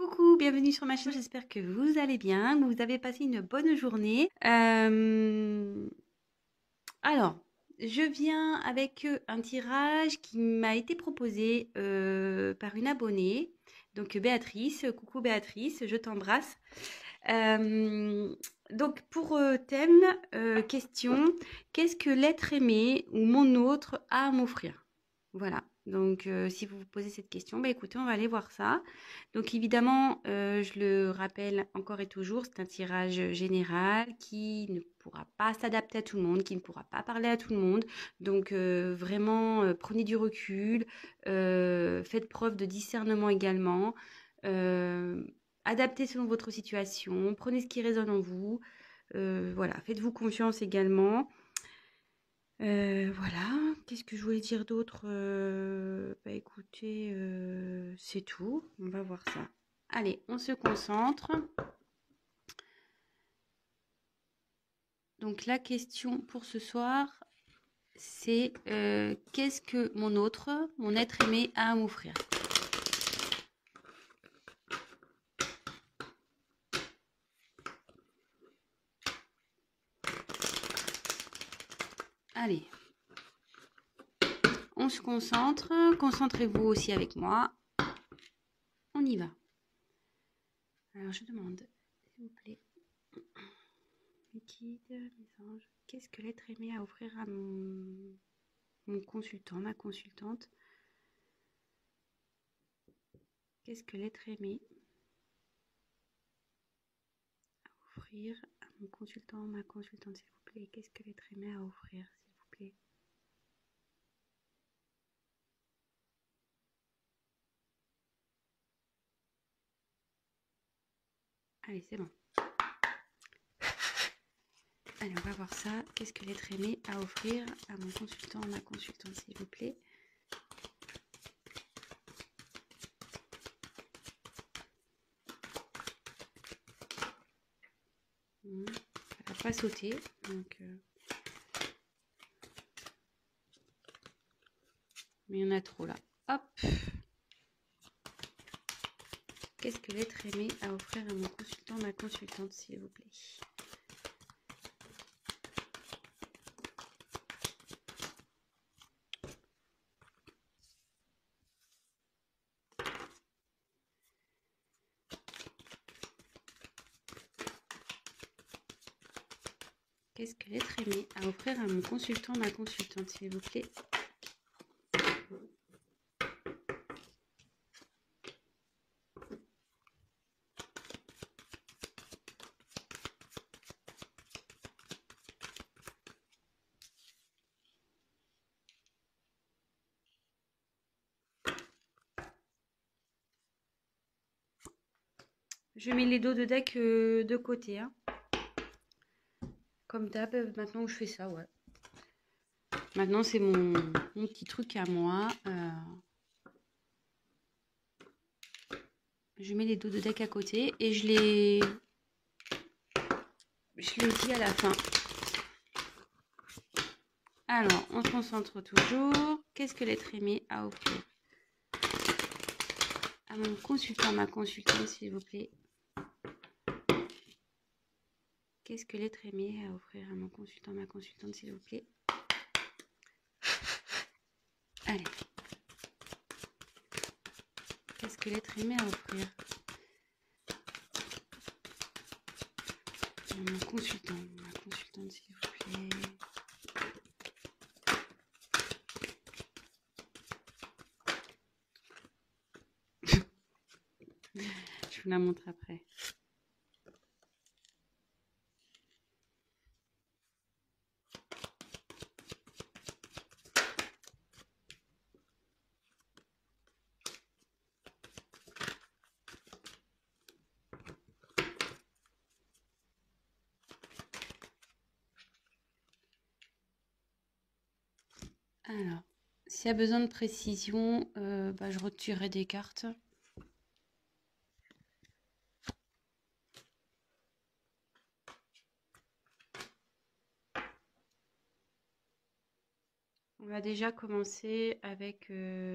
Coucou, bienvenue sur ma chaîne, j'espère que vous allez bien, que vous avez passé une bonne journée. Alors, je viens avec un tirage qui m'a été proposé par une abonnée, donc Béatrice. Coucou Béatrice, je t'embrasse. Euh, donc pour thème, question, qu'est-ce que l'être aimé ou mon autre a à m'offrir? Voilà. Donc, si vous vous posez cette question, bah écoutez, on va aller voir ça. Donc, évidemment, je le rappelle encore et toujours, c'est un tirage général qui ne pourra pas s'adapter à tout le monde, qui ne pourra pas parler à tout le monde. Donc, vraiment, prenez du recul, faites preuve de discernement également. Euh, Adaptez selon votre situation, prenez ce qui résonne en vous. Voilà, faites-vous confiance également. Voilà, qu'est-ce que je voulais dire d'autre? Bah écoutez, c'est tout. On va voir ça. Allez, on se concentre. Donc la question pour ce soir, c'est qu'est-ce que mon autre, mon être aimé a à m'offrir? Allez, on se concentre. Concentrez-vous aussi avec moi. On y va. Alors je demande, s'il vous plaît, mes guides, mes anges, qu'est-ce que l'être aimé a à offrir à mon consultant, ma consultante? Qu'est-ce que l'être aimé a à offrir à mon consultant, ma consultante, s'il vous plaît? Qu'est-ce que l'être aimé a à offrir, s'il vous plaît? Allez, c'est bon. Allez, on va voir ça. Qu'est-ce que l'être aimé a à offrir à mon consultant, ma consultante, s'il vous plaît? Ça va pas sauter, donc... Mais il y en a trop là. Hop! Qu'est-ce que l'être aimé a à offrir à mon consultant, ma consultante, s'il vous plaît? Qu'est-ce que l'être aimé a à offrir à mon consultant, ma consultante, s'il vous plaît? Je mets les dos de deck de côté, hein. Comme d'hab, maintenant où je fais ça, ouais. Maintenant, c'est mon petit truc à moi. Je mets les dos de deck à côté et je les dis à la fin. Alors, on se concentre toujours. Qu'est-ce que l'être aimé a à offrir à mon consultant, ma consultante, s'il vous plaît? Qu'est-ce que l'être aimé a à offrir à mon consultant, ma consultante, s'il vous plaît? Allez. Qu'est-ce que l'être aimé a à offrir à mon consultant, ma consultante, s'il vous plaît? Je vous la montre après. Alors, s'il y a besoin de précision, je retirerai des cartes. On va déjà commencer avec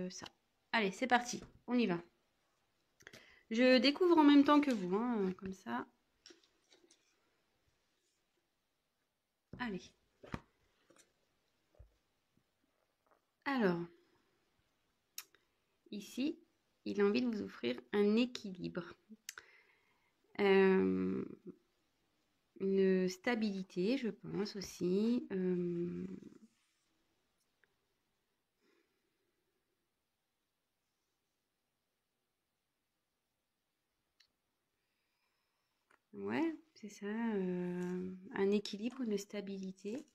ça. Allez, c'est parti, on y va. Je découvre en même temps que vous, hein, comme ça. Allez. Alors, ici, il a envie de vous offrir un équilibre, une stabilité, je pense aussi. Ouais, c'est ça, un équilibre, une stabilité.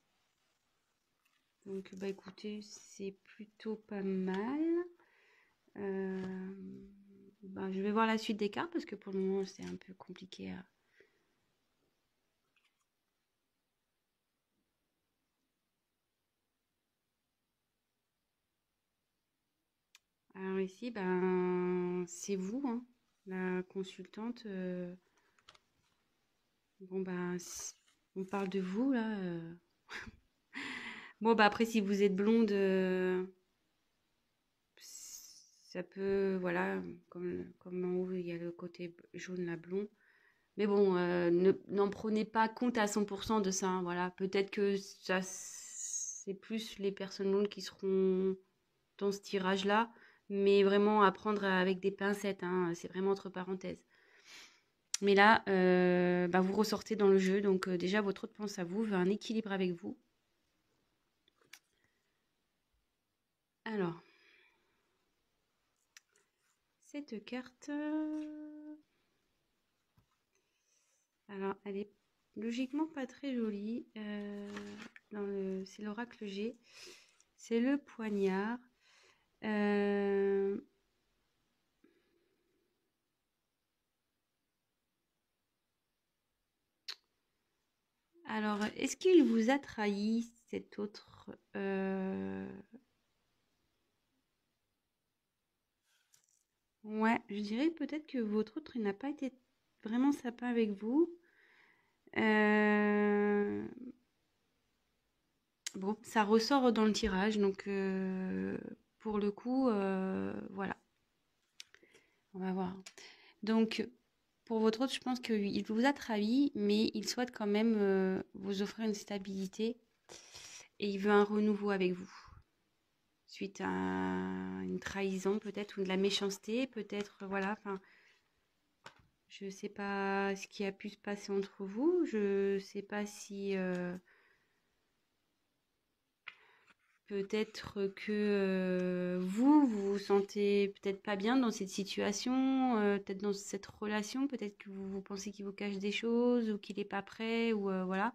Donc, bah écoutez, c'est plutôt pas mal. Euh, bah, je vais voir la suite des cartes parce que pour le moment, c'est un peu compliqué à... Alors ici, ben, c'est vous, hein, la consultante. Bon, ben, on parle de vous, là. Bon, bah après, si vous êtes blonde, ça peut, voilà, comme en haut, il y a le côté jaune, là, blond. Mais bon, n'en prenez pas compte à 100% de ça, hein, voilà. Peut-être que ça, c'est plus les personnes blondes qui seront dans ce tirage-là, mais vraiment à prendre avec des pincettes, hein, c'est vraiment entre parenthèses. Mais là, bah, vous ressortez dans le jeu, donc déjà votre autre pense à vous, veut un équilibre avec vous. Alors, cette carte, alors elle est logiquement pas très jolie. C'est l'oracle G, c'est le poignard. Euh, alors, est-ce qu'il vous a trahi cet autre Ouais, je dirais peut-être que votre autre il n'a pas été vraiment sympa avec vous. Euh, Bon, ça ressort dans le tirage, donc pour le coup, voilà, on va voir. Donc, pour votre autre, je pense qu'il vous a trahi, mais il souhaite quand même vous offrir une stabilité et il veut un renouveau avec vous. Suite à une trahison peut-être ou de la méchanceté, peut-être, voilà, enfin, je sais pas ce qui a pu se passer entre vous, je sais pas si peut-être que vous vous sentez peut-être pas bien dans cette situation, peut-être dans cette relation, peut-être que vous pensez qu'il vous cache des choses ou qu'il n'est pas prêt ou voilà.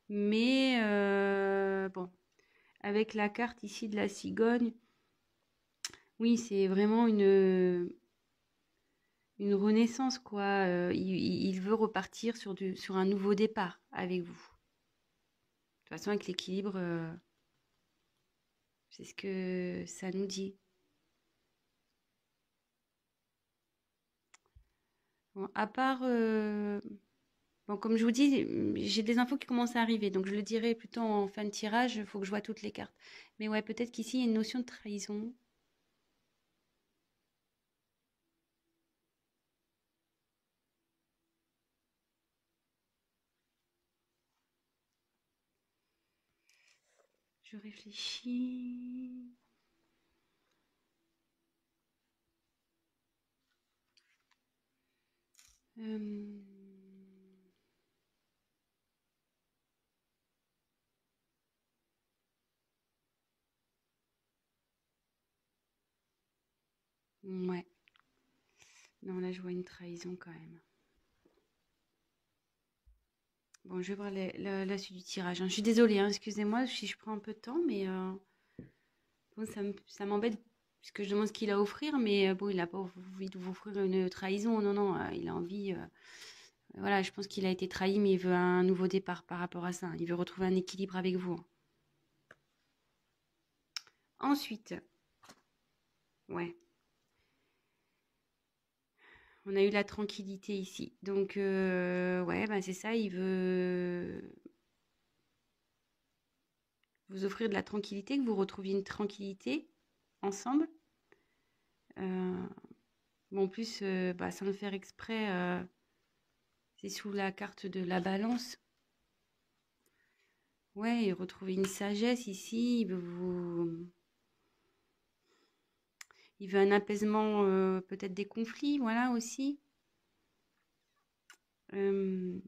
Mais bon, avec la carte ici de la cigogne, oui, c'est vraiment une renaissance quoi. Il veut repartir sur un nouveau départ avec vous. De toute façon, avec l'équilibre, c'est ce que ça nous dit. Bon, à part, bon, comme je vous dis, j'ai des infos qui commencent à arriver, donc je le dirai plutôt en fin de tirage. Il faut que je vois toutes les cartes. Mais ouais, peut-être qu'ici il y a une notion de trahison. Je réfléchis. Euh, ouais. Non, là je vois une trahison quand même. Bon, je vais voir la suite du tirage, hein. Je suis désolée, hein, excusez-moi si je prends un peu de temps, mais bon, ça m'embête puisque je demande ce qu'il a à offrir, mais bon, il n'a pas envie de vous offrir une trahison, non, non, il a envie, voilà, je pense qu'il a été trahi, mais il veut un nouveau départ par rapport à ça. Il veut retrouver un équilibre avec vous, hein. Ensuite, ouais, on a eu la tranquillité ici. Donc, ouais, bah, c'est ça, il veut vous offrir de la tranquillité, que vous retrouviez une tranquillité ensemble. Euh, Bon, en plus, bah, sans le faire exprès, c'est sous la carte de la balance. Ouais, il retrouve une sagesse ici. Il veut un apaisement, peut-être des conflits, voilà aussi. Euh,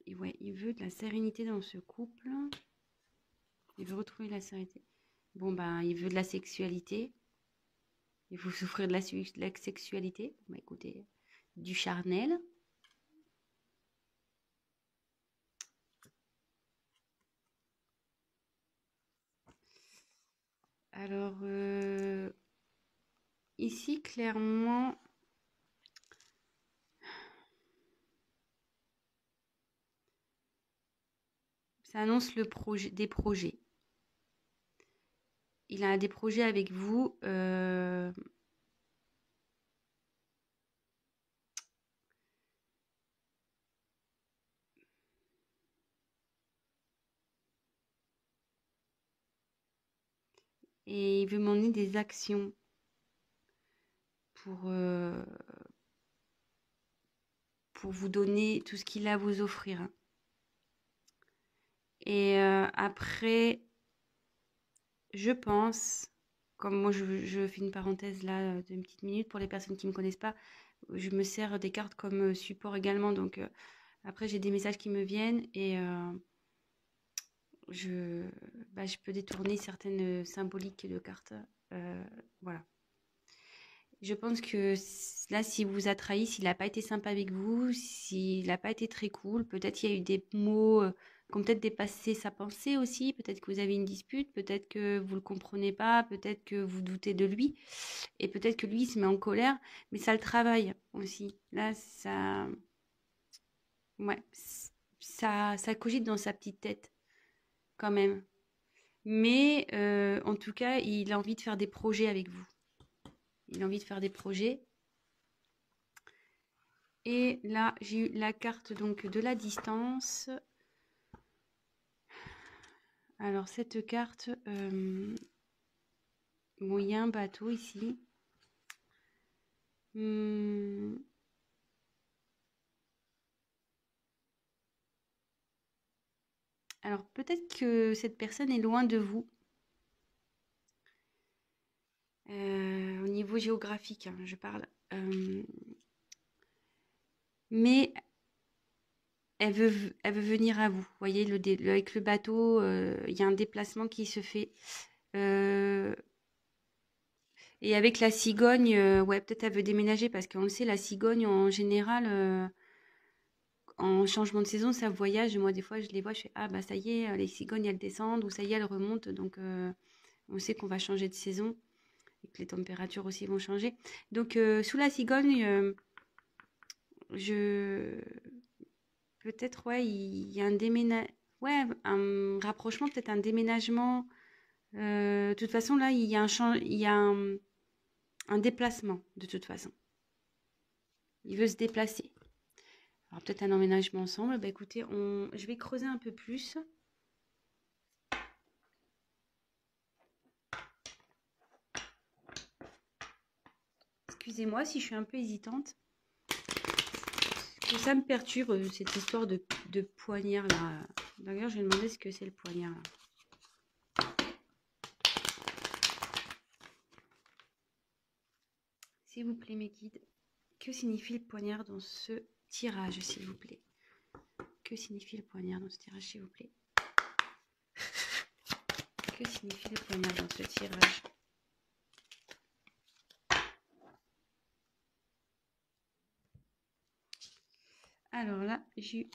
et ouais, il veut de la sérénité dans ce couple. Il veut retrouver la sérénité. Bon, bah, il veut de la sexualité. Il faut souffrir de la sexualité. Bah, écoutez, du charnel. Alors, ici, clairement, ça annonce des projets. Il a des projets avec vous. Et il veut m'emmener des actions pour, euh, pour vous donner tout ce qu'il a à vous offrir. Et après, je pense, comme moi je fais une parenthèse là d'une petite minute pour les personnes qui ne me connaissent pas, je me sers des cartes comme support également. Donc après, j'ai des messages qui me viennent et je, je peux détourner certaines symboliques de cartes. Euh, voilà. Je pense que là, s'il vous a trahi, s'il n'a pas été sympa avec vous, s'il n'a pas été très cool, peut-être il y a eu des mots qui ont peut-être dépassé sa pensée aussi, peut-être que vous avez une dispute, peut-être que vous ne le comprenez pas, peut-être que vous doutez de lui, et peut-être que lui il se met en colère, mais ça le travaille aussi. Là, ouais, ça cogite dans sa petite tête quand même. Mais en tout cas, il a envie de faire des projets avec vous. Il a envie de faire des projets. Et là, j'ai eu la carte donc de la distance. Alors cette carte, bon, il y a un bateau ici. Hum, alors peut-être que cette personne est loin de vous au niveau géographique, hein, je parle. Mais elle veut venir à vous. Vous voyez, avec le bateau, il y a un déplacement qui se fait. Euh, et avec la cigogne, ouais, peut-être elle veut déménager parce qu'on le sait, la cigogne en général, en changement de saison, ça voyage. Moi, des fois, je les vois, je fais ah bah ça y est, les cigognes elles descendent ou ça y est, elles remontent. Donc on sait qu'on va changer de saison et que les températures aussi vont changer. Donc sous la cigogne, je peut-être ouais, il y a un déménagement, ouais, un rapprochement, peut-être un déménagement. De toute façon, là, il y a il y a un déplacement, de toute façon. Il veut se déplacer. Alors, peut-être un emménagement ensemble. Bah, écoutez, je vais creuser un peu plus. Excusez-moi si je suis un peu hésitante. Ça me perturbe, cette histoire de poignard là. D'ailleurs, je vais demander ce que c'est le poignard là. S'il vous plaît, mes guides, que signifie le poignard dans ce tirage, s'il vous plaît? Que signifie le poignard dans ce tirage, s'il vous plaît? Que signifie le poignard dans ce tirage? Alors là, j'ai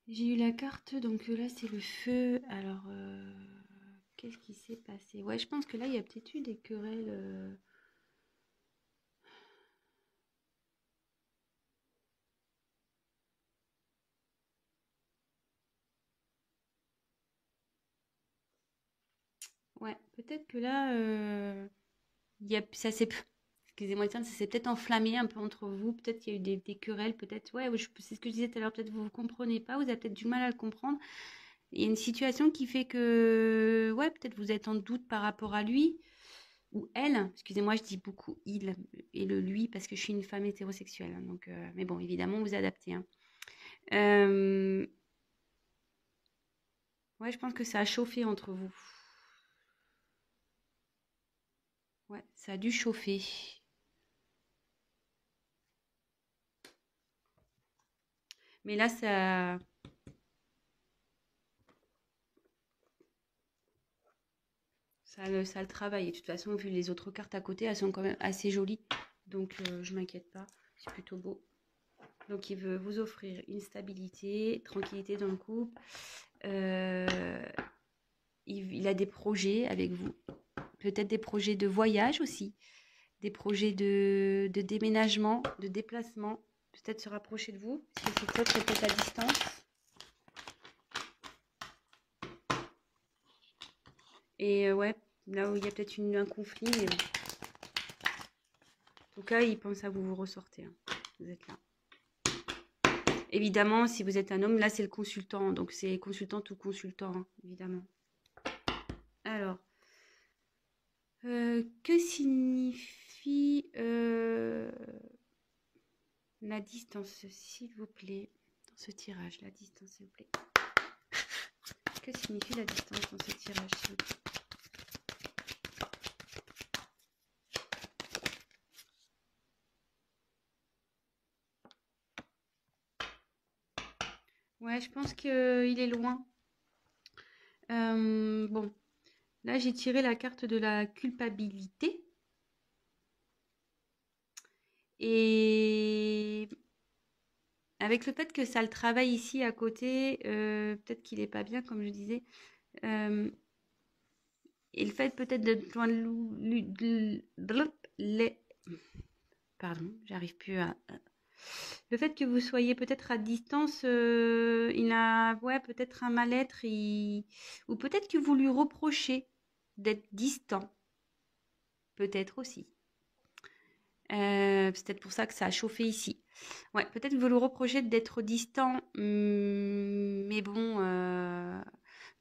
eu la carte, donc là c'est le feu. Alors, qu'est-ce qui s'est passé? Ouais, je pense que là il y a peut-être eu des querelles. Ouais, peut-être que là, il y a, ça s'est excusez-moi, ça s'est peut-être enflammé un peu entre vous. Peut-être qu'il y a eu des querelles. Peut-être, ouais, c'est ce que je disais tout à l'heure. Peut-être vous ne comprenez pas. Vous avez peut-être du mal à le comprendre. Il y a une situation qui fait que, ouais, peut-être vous êtes en doute par rapport à lui ou elle. Excusez-moi, je dis beaucoup il et le lui parce que je suis une femme hétérosexuelle, hein, donc, mais bon, évidemment, vous adaptez, hein. Euh, ouais, je pense que ça a chauffé entre vous. Ouais, ça a dû chauffer. Mais là, ça le travaille. Et de toute façon, vu les autres cartes à côté, elles sont quand même assez jolies. Donc, je m'inquiète pas. C'est plutôt beau. Donc, il veut vous offrir une stabilité, tranquillité dans le couple. Il a des projets avec vous. Peut-être des projets de voyage aussi. Des projets de déménagement, de déplacement. Peut-être se rapprocher de vous. Parce que c'est peut-être à distance. Et ouais, là où il y a peut-être un conflit. Mais en tout cas, il pense à vous, vous ressortez, hein. Vous êtes là. Évidemment, si vous êtes un homme, là c'est le consultant. Donc c'est consultante ou consultant, hein, évidemment. Alors, que signifie la distance, s'il vous plaît, dans ce tirage? La distance, s'il vous plaît. Que signifie la distance dans ce tirage, s'il vous plaît? Ouais, je pense qu'il est loin. Bon, là j'ai tiré la carte de la culpabilité. Et avec le fait que ça le travaille ici à côté, peut-être qu'il est pas bien, comme je disais. Et le fait peut-être d'être loin les... Pardon, j'arrive plus à... Le fait que vous soyez peut-être à distance, il a ouais, peut-être un mal-être, ou peut-être que vous lui reprochez d'être distant. Peut-être aussi. C'est peut-être pour ça que ça a chauffé ici. Ouais, peut-être que vous lui reprochez d'être distant, mais bon,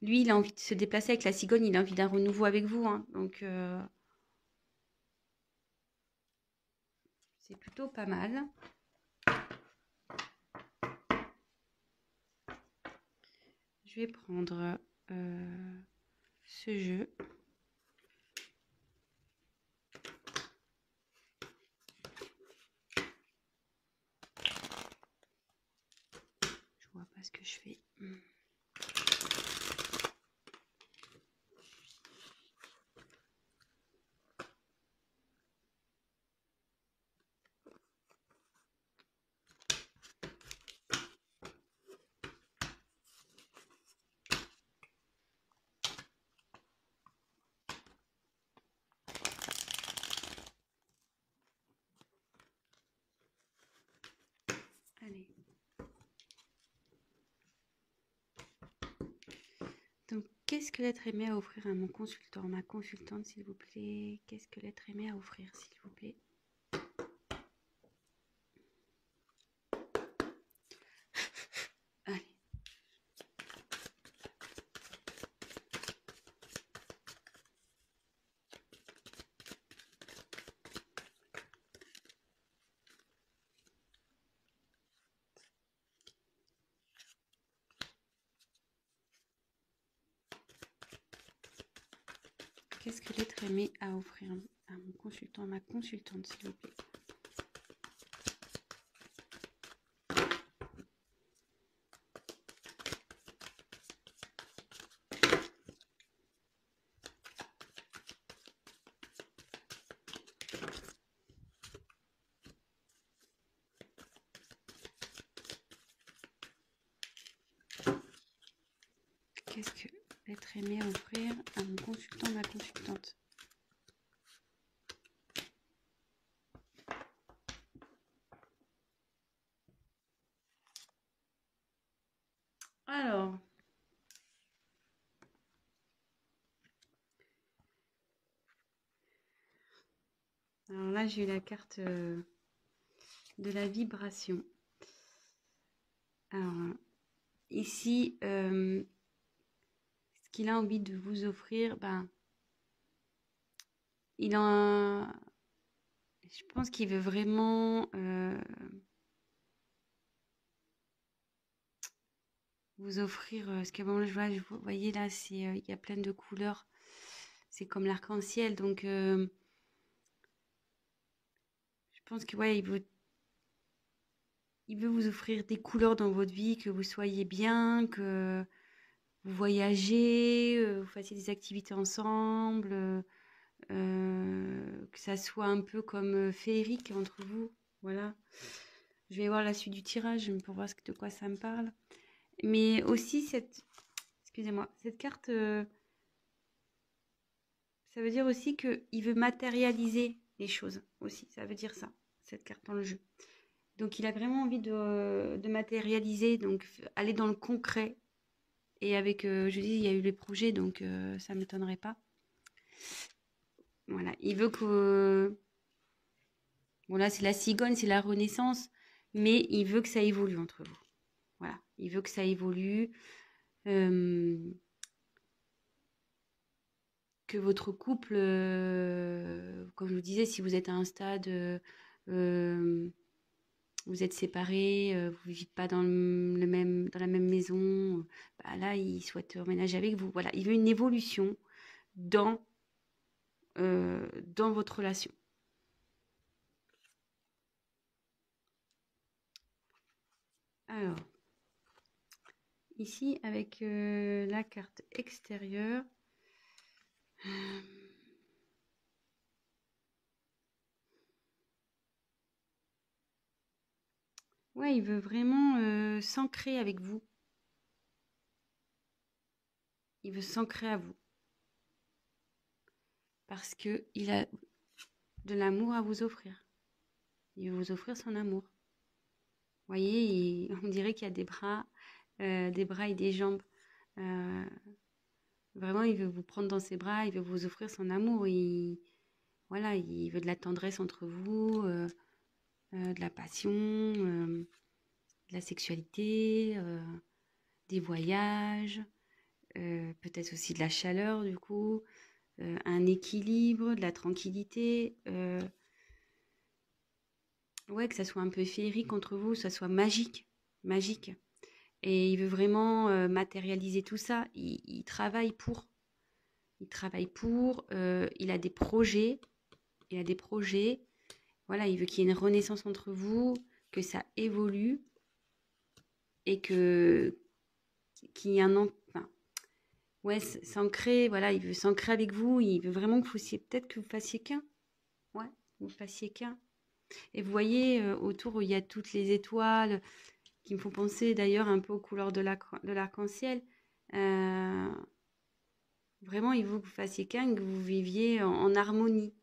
lui, il a envie de se déplacer avec la cigogne, il a envie d'un renouveau avec vous, hein, donc c'est plutôt pas mal. Je vais prendre ce jeu. Je vois pas ce que je fais. Allez. Donc, qu'est-ce que l'être aimé a à offrir à mon consultant, ma consultante, s'il vous plaît? Qu'est-ce que l'être aimé a à offrir, s'il vous plaît? Allez. Qu'est-ce que l'être aimé a à offrir à mon consultant, ma consultante, s'il vous plaît? Qu'est-ce que l'être aimé a à offrir à mon consultant, ma consultante? Alors là, j'ai eu la carte de la vibration. Alors, ici, ce qu'il a envie de vous offrir, ben, je pense qu'il veut vraiment vous offrir, ce que bon, vous voyez là, il y a plein de couleurs, c'est comme l'arc-en-ciel, donc je pense que ouais, il veut vous offrir des couleurs dans votre vie, que vous soyez bien, que vous voyagez, vous fassiez des activités ensemble, que ça soit un peu comme féerique entre vous. Voilà. Je vais voir la suite du tirage pour voir de quoi ça me parle. Mais aussi excusez-moi, cette carte, ça veut dire aussi qu'il veut matérialiser les choses aussi. Ça veut dire ça, cette carte dans le jeu. Donc il a vraiment envie de matérialiser, donc aller dans le concret. Et avec, je dis, il y a eu les projets, donc ça ne m'étonnerait pas. Voilà, il veut que... Bon là, c'est la cigogne, c'est la renaissance, mais il veut que ça évolue entre vous. Voilà, il veut que ça évolue, que votre couple, comme je vous disais, si vous êtes à un stade, vous êtes séparés, vous ne vivez pas dans dans la même maison, bah là, il souhaite emménager avec vous. Voilà, il veut une évolution dans, dans votre relation. Alors, ici, avec la carte extérieure, ouais, il veut vraiment s'ancrer avec vous. Il veut s'ancrer à vous. Parce qu'il a de l'amour à vous offrir. Il veut vous offrir son amour. Vous voyez, on dirait qu'il y a des bras et des jambes. Vraiment, il veut vous prendre dans ses bras, il veut vous offrir son amour. Voilà, il veut de la tendresse entre vous, de la passion, de la sexualité, des voyages, peut-être aussi de la chaleur du coup, un équilibre, de la tranquillité. Ouais, que ça soit un peu féerique entre vous, que ça soit magique, magique. Et il veut vraiment matérialiser tout ça. Il travaille pour. Il travaille pour. Il a des projets. Il a des projets. Voilà, il veut qu'il y ait une renaissance entre vous, que ça évolue et qu'il y ait enfin, ouais, s'ancrer. Voilà, il veut s'ancrer avec vous. Il veut vraiment que vous fassiez, peut-être que vous fassiez qu'un. Ouais, vous fassiez qu'un. Et vous voyez, autour, il y a toutes les étoiles qui me font penser d'ailleurs un peu aux couleurs de l'arc-en-ciel. Euh, Vraiment, il veut que vous fassiez qu'un, que vous viviez en harmonie.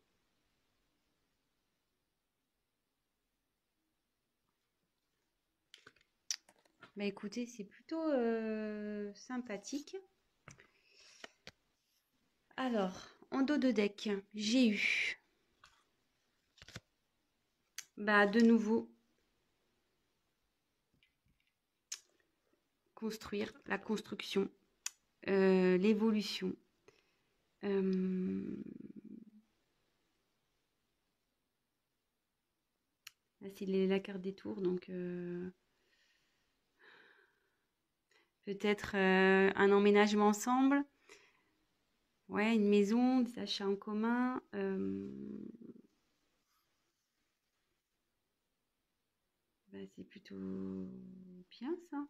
Bah écoutez, c'est plutôt sympathique. Alors, en dos de deck, j'ai eu bah, de nouveau construire, la construction, l'évolution. Là, c'est la carte des tours, donc peut-être un emménagement ensemble. Ouais, une maison, des achats en commun. Bah, c'est plutôt bien ça.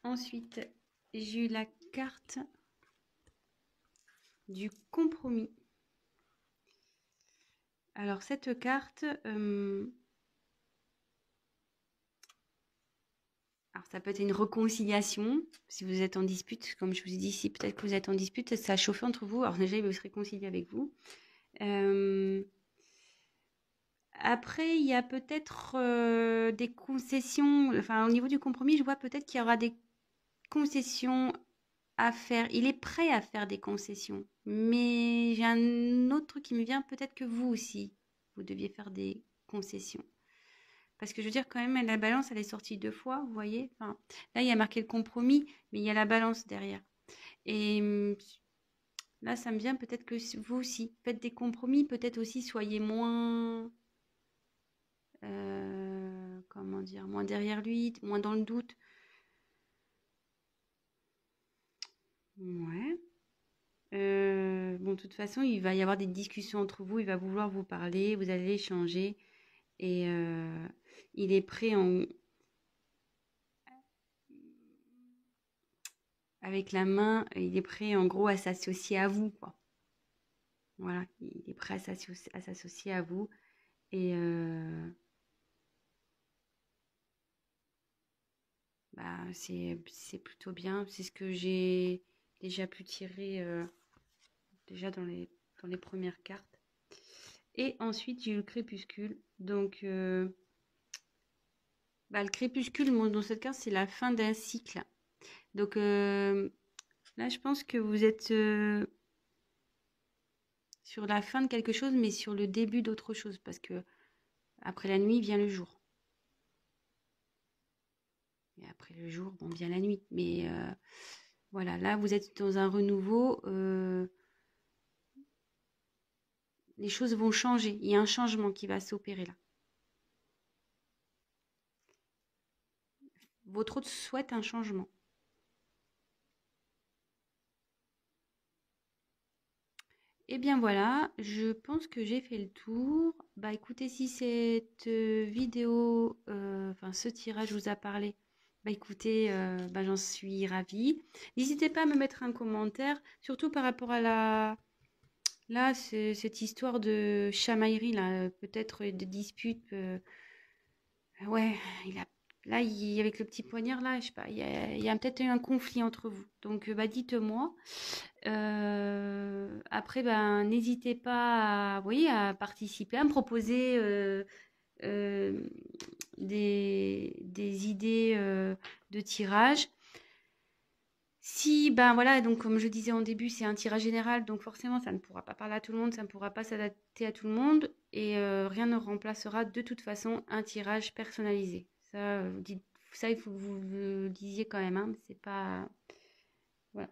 Ensuite, j'ai eu la carte du compromis. Alors cette carte, alors ça peut être une réconciliation si vous êtes en dispute, comme je vous ai dit ici, peut-être que vous êtes en dispute, ça a chauffé entre vous. Alors déjà, il veut se réconcilier avec vous. Après, il y a peut-être des concessions. Enfin, au niveau du compromis, je vois peut-être qu'il y aura des concessions à faire, il est prêt à faire des concessions. Mais j'ai un autre truc qui me vient, peut-être que vous aussi, vous deviez faire des concessions. Parce que je veux dire, quand même, la balance, elle est sortie 2 fois, vous voyez. Enfin, là, il y a marqué le compromis, mais il y a la balance derrière. Et là, ça me vient peut-être que vous aussi, faites des compromis, peut-être aussi soyez moins, comment dire, moins derrière lui, moins dans le doute. Ouais. Bon, de toute façon, il va y avoir des discussions entre vous, il va vouloir vous parler, vous allez échanger et il est prêt avec la main, il est prêt en gros à s'associer à vous, quoi. Voilà, il est prêt à s'associer à vous et bah, c'est plutôt bien. C'est ce que j'ai déjà pu tirer déjà dans les premières cartes. Et ensuite, j'ai eu le crépuscule. Donc, bah, le crépuscule, dans cette carte, c'est la fin d'un cycle. Donc là, je pense que vous êtes sur la fin de quelque chose, mais sur le début d'autre chose, parce que après la nuit vient le jour. Et après le jour, bon, vient la nuit. Mais voilà, là, vous êtes dans un renouveau. Les choses vont changer. Il y a un changement qui va s'opérer là. Votre autre souhaite un changement. Et bien voilà, je pense que j'ai fait le tour. Bah écoutez, si cette vidéo, enfin ce tirage vous a parlé, bah écoutez, bah, j'en suis ravie. N'hésitez pas à me mettre un commentaire, surtout par rapport à là, cette histoire de chamaillerie, là, peut-être de dispute. Ouais, il a, là, avec le petit poignard, là, je sais pas, il y a peut-être eu un conflit entre vous. Donc, bah dites-moi. Après, ben, n'hésitez pas à, oui, à participer, à me proposer euh, des idées de tirage. Si, ben voilà, donc comme je disais en début, c'est un tirage général, donc forcément, ça ne pourra pas parler à tout le monde, ça ne pourra pas s'adapter à tout le monde, et rien ne remplacera de toute façon un tirage personnalisé. Ça, ça il faut que vous le disiez quand même, hein, c'est pas... Voilà.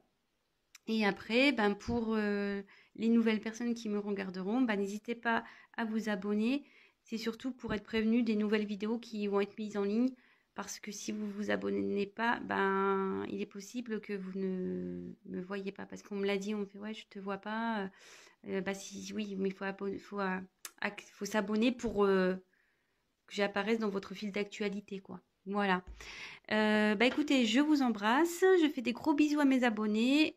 Et après, ben pour les nouvelles personnes qui me regarderont, ben n'hésitez pas à vous abonner. C'est surtout pour être prévenu des nouvelles vidéos qui vont être mises en ligne. Parce que si vous vous abonnez pas, ben il est possible que vous ne me voyez pas. Parce qu'on me l'a dit, on me fait ouais, je te vois pas. Bah si, oui, mais faut s'abonner pour que j'apparaisse dans votre fil d'actualité, quoi. Voilà. Bah écoutez, je vous embrasse. Je fais des gros bisous à mes abonnés.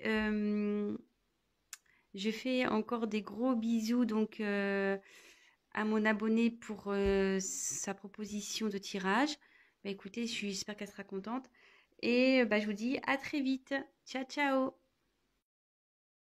Je fais encore des gros bisous donc à mon abonné pour sa proposition de tirage. Bah écoutez, j'espère qu'elle sera contente. Et bah, je vous dis à très vite. Ciao, ciao.